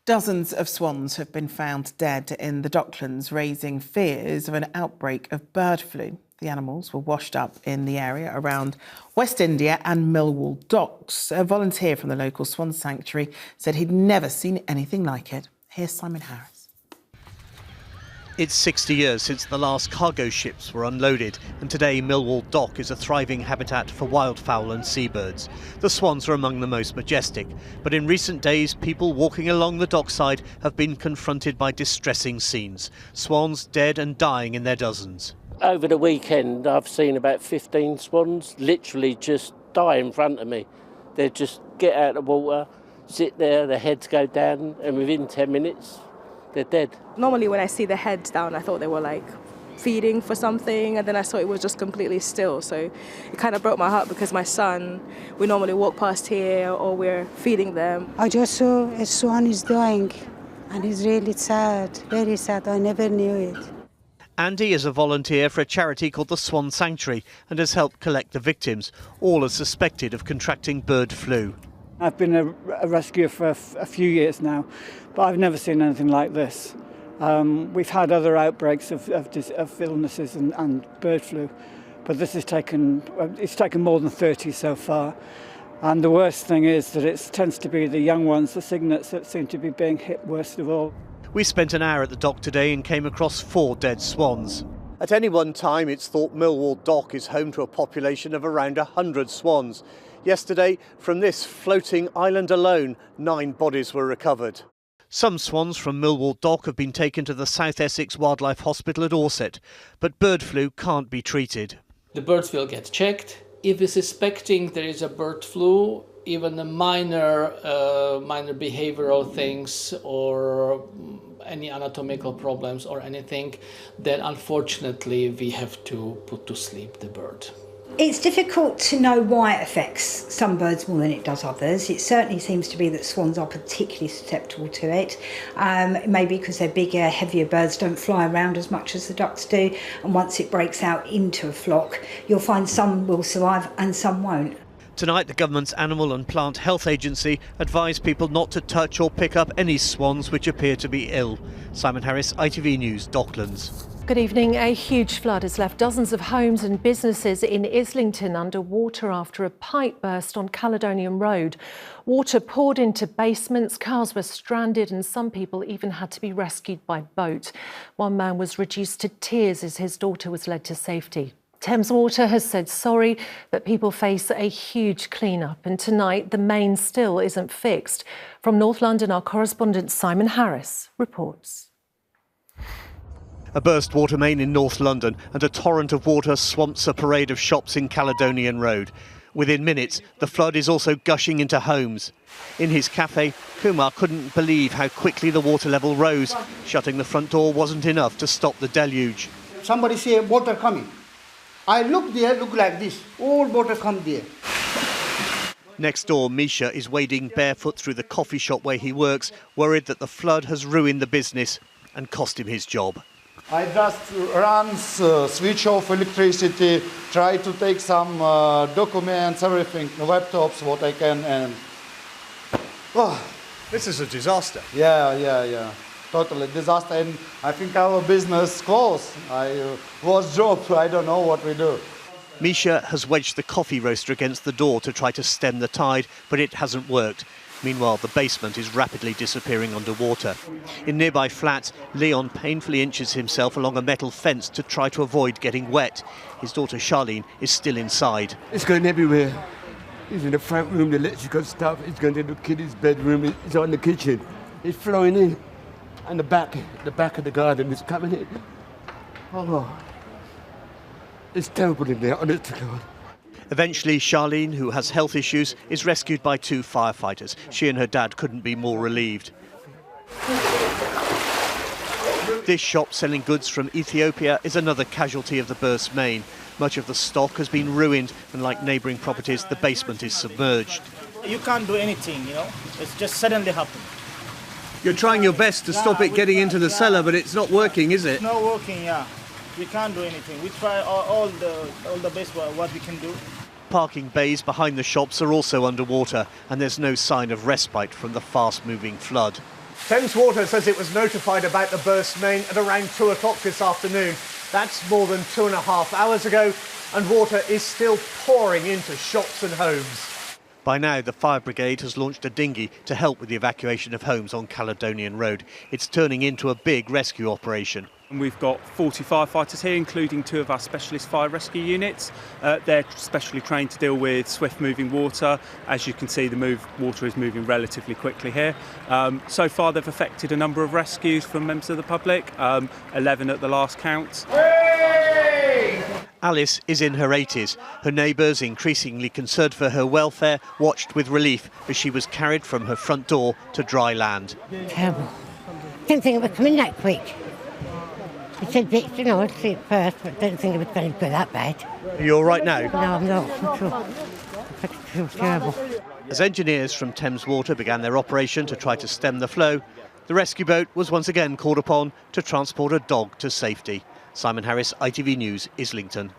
Dozens of swans have been found dead in the Docklands, raising fears of an outbreak of bird flu. The animals were washed up in the area around West India and Millwall Docks. A volunteer from the local swan sanctuary said he'd never seen anything like it. Here's Simon Harris. It's 60 years since the last cargo ships were unloaded, and today Millwall Dock is a thriving habitat for wildfowl and seabirds. The swans are among the most majestic, but in recent days people walking along the dockside have been confronted by distressing scenes. Swans dead and dying in their dozens. Over the weekend I've seen about 15 swans literally just die in front of me. They just get out of the water, sit there, their heads go down, and within 10 minutes they're dead. Normally when I see the heads down, I thought they were like feeding for something, and then I saw it was just completely still. So it kind of broke my heart because my son, we normally walk past here or we're feeding them. I just saw a swan is dying, and it's really sad, very sad. I never knew it. Andy is a volunteer for a charity called the Swan Sanctuary and has helped collect the victims. All are suspected of contracting bird flu. I've been a rescuer for a few years now, but I've never seen anything like this. We've had other outbreaks of illnesses and bird flu, but this has taken more than 30 so far. And the worst thing is that it tends to be the young ones, the cygnets, that seem to be being hit worst of all. We spent an hour at the dock today and came across 4 dead swans. At any one time, it's thought Millwall Dock is home to a population of around 100 swans. Yesterday, from this floating island alone, 9 bodies were recovered. Some swans from Millwall Dock have been taken to the South Essex Wildlife Hospital at Orsett, but bird flu can't be treated. The birds will get checked. If we're suspecting there is a bird flu, even the minor behavioral things or any anatomical problems or anything, then unfortunately we have to put to sleep the bird. It's difficult to know why it affects some birds more than it does others. It certainly seems to be that swans are particularly susceptible to it. Maybe because they're bigger, heavier birds, don't fly around as much as the ducks do. And once it breaks out into a flock, you'll find some will survive and some won't. Tonight, the government's Animal and Plant Health Agency advised people not to touch or pick up any swans which appear to be ill. Simon Harris, ITV News, Docklands. Good evening. A huge flood has left dozens of homes and businesses in Islington under water after a pipe burst on Caledonian Road. Water poured into basements, cars were stranded and some people even had to be rescued by boat. One man was reduced to tears as his daughter was led to safety. Thames Water has said sorry, but people face a huge clean-up, and tonight the main still isn't fixed. From North London, our correspondent Simon Harris reports. A burst water main in North London and a torrent of water swamps a parade of shops in Caledonian Road. Within minutes, the flood is also gushing into homes. In his cafe, Kumar couldn't believe how quickly the water level rose. Shutting the front door wasn't enough to stop the deluge. Somebody say water coming. I look there, look like this. All water come there. Next door, Misha is wading barefoot through the coffee shop where he works, worried that the flood has ruined the business and cost him his job. I just run, switch off electricity, try to take some documents, everything, laptops, what I can, and... Oh, this is a disaster. Yeah. Totally disaster, and I think our business closed. I lost job, I don't know what we do. Misha has wedged the coffee roaster against the door to try to stem the tide, but it hasn't worked. Meanwhile, the basement is rapidly disappearing underwater. In nearby flats, Leon painfully inches himself along a metal fence to try to avoid getting wet. His daughter Charlene is still inside. It's going everywhere. It's in the front room, the electrical stuff. It's going to the kid's bedroom. It's on the kitchen. It's flowing in. And the back of the garden is coming in. Oh, it's terrible in there, honest to God. Eventually, Charlene, who has health issues, is rescued by 2 firefighters. She and her dad couldn't be more relieved. This shop selling goods from Ethiopia is another casualty of the burst main. Much of the stock has been ruined, and like neighbouring properties, the basement is submerged. You can't do anything, it's just suddenly happened. You're trying your best to stop it getting into the cellar, but it's not working, is it? It's not working, yeah. We can't do anything. We try all the best what we can do. Parking bays behind the shops are also underwater, and there's no sign of respite from the fast-moving flood. Thames Water says it was notified about the burst main at around 2 o'clock this afternoon. That's more than 2.5 hours ago, and water is still pouring into shops and homes. By now, the fire brigade has launched a dinghy to help with the evacuation of homes on Caledonian Road. It's turning into a big rescue operation. And we've got 40 firefighters here, including 2 of our specialist fire rescue units. They're specially trained to deal with swift-moving water. As you can see, the water is moving relatively quickly here. So far, they've effected a number of rescues from members of the public, 11 at the last count. Alice is in her 80s. Her neighbours, increasingly concerned for her welfare, watched with relief as she was carried from her front door to dry land. Terrible. Didn't think it was coming that quick. It's a bit, you know, I'd see it first, but didn't think it was going to go that bad. Are you all right now? No, I'm not. It's terrible. As engineers from Thames Water began their operation to try to stem the flow, the rescue boat was once again called upon to transport a dog to safety. Simon Harris, ITV News, Islington.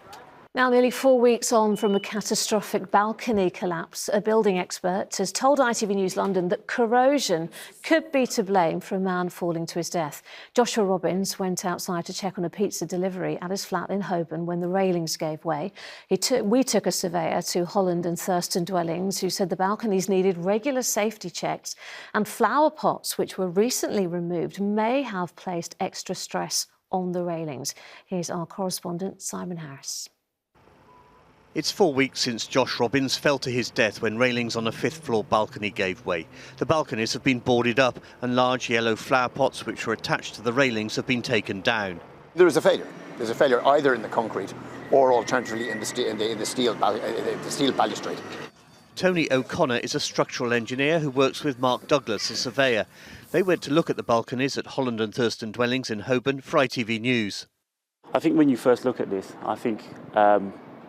Now, nearly 4 weeks on from a catastrophic balcony collapse, a building expert has told ITV News London that corrosion could be to blame for a man falling to his death. Joshua Robbins went outside to check on a pizza delivery at his flat in Holborn when the railings gave way. We took a surveyor to Holland and Thurston Dwellings, who said the balconies needed regular safety checks, and flower pots, which were recently removed, may have placed extra stress on the railings. Here's our correspondent, Simon Harris. It's 4 weeks since Josh Robbins fell to his death when railings on a 5th floor balcony gave way. The balconies have been boarded up and large yellow flower pots which were attached to the railings have been taken down. There is a failure. There's a failure either in the concrete or alternatively in the steel balustrade. Tony O'Connor is a structural engineer who works with Mark Douglas, a surveyor. They went to look at the balconies at Holland and Thurston Dwellings in Holborn for ITV News. I think when you first look at this, I think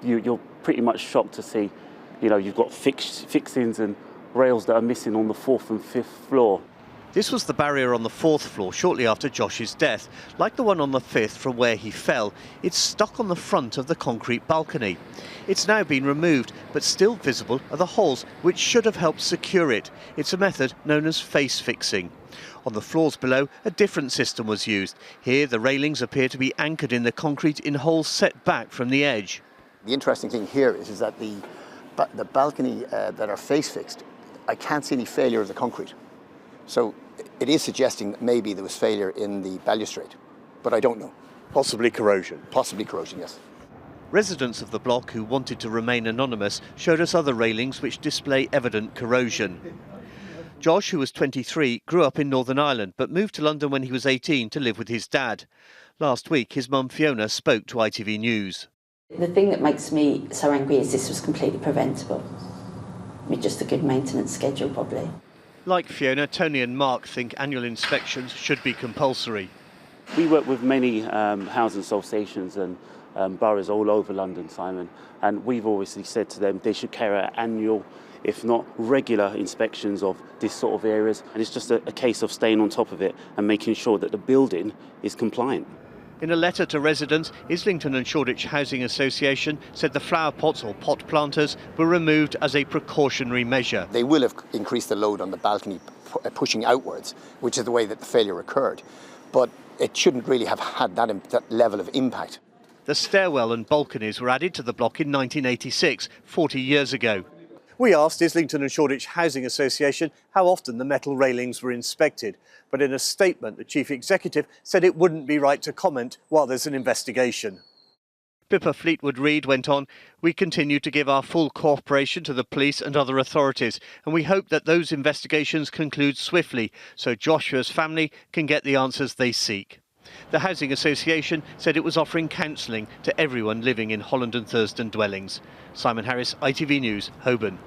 you're pretty much shocked to see, you've got fixings and rails that are missing on the 4th and 5th floor. This was the barrier on the 4th floor shortly after Josh's death. Like the one on the 5th from where he fell, it's stuck on the front of the concrete balcony. It's now been removed, but still visible are the holes which should have helped secure it. It's a method known as face fixing. On the floors below, a different system was used. Here, the railings appear to be anchored in the concrete in holes set back from the edge. The interesting thing here is that the balcony that are face fixed, I can't see any failure of the concrete. So it is suggesting that maybe there was failure in the balustrade, but I don't know. Possibly corrosion. Possibly corrosion, yes. Residents of the block who wanted to remain anonymous showed us other railings which display evident corrosion. Josh, who was 23, grew up in Northern Ireland but moved to London when he was 18 to live with his dad. Last week, his mum Fiona spoke to ITV News. The thing that makes me so angry is this was completely preventable. With just a good maintenance schedule, probably. Like Fiona, Tony and Mark think annual inspections should be compulsory. We work with many housing associations and boroughs all over London, Simon, and we've obviously said to them they should carry out annual, if not regular, inspections of this sort of areas, and it's just a case of staying on top of it and making sure that the building is compliant. In a letter to residents, Islington and Shoreditch Housing Association said the flower pots or pot planters were removed as a precautionary measure. They will have increased the load on the balcony, pushing outwards, which is the way that the failure occurred. But it shouldn't really have had that level of impact. The stairwell and balconies were added to the block in 1986, 40 years ago. We asked Islington and Shoreditch Housing Association how often the metal railings were inspected, but in a statement the chief executive said it wouldn't be right to comment while there's an investigation. Pippa Fleetwood-Reid went on, "We continue to give our full cooperation to the police and other authorities, and we hope that those investigations conclude swiftly so Joshua's family can get the answers they seek." The Housing Association said it was offering counselling to everyone living in Holland and Thurston Dwellings. Simon Harris, ITV News, Holborn.